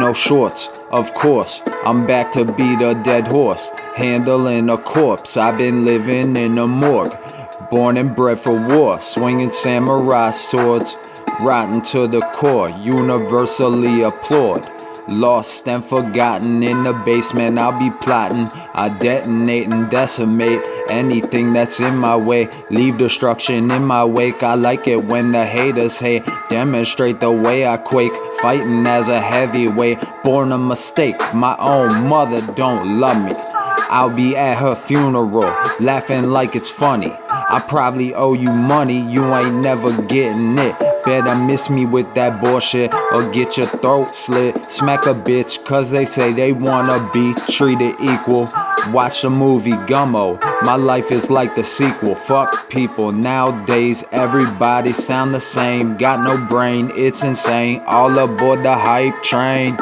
Beano shorts, of course. I'm back to beat a dead horse, handling a corpse. I've been living in a morgue, born and bred for war, swinging samurai swords, rotten to the core, universally applaud. Lost and forgotten in the basement, I'll be plotting. I detonate and decimate anything that's in my way, leave destruction in my wake. I like it when the haters hate, demonstrate the way I quake, fighting as a heavyweight, born a mistake. My own mother don't love me, I'll be at her funeral, laughing like it's funny. I probably owe you money, you ain't never getting it. Better miss me with that bullshit or get your throat slit. Smack a bitch cause they say they wanna be treated equal. Watch the movie Gummo, my life is like the sequel. Fuck people nowadays, everybody sound the same. Got no brain, it's insane, all aboard the hype train.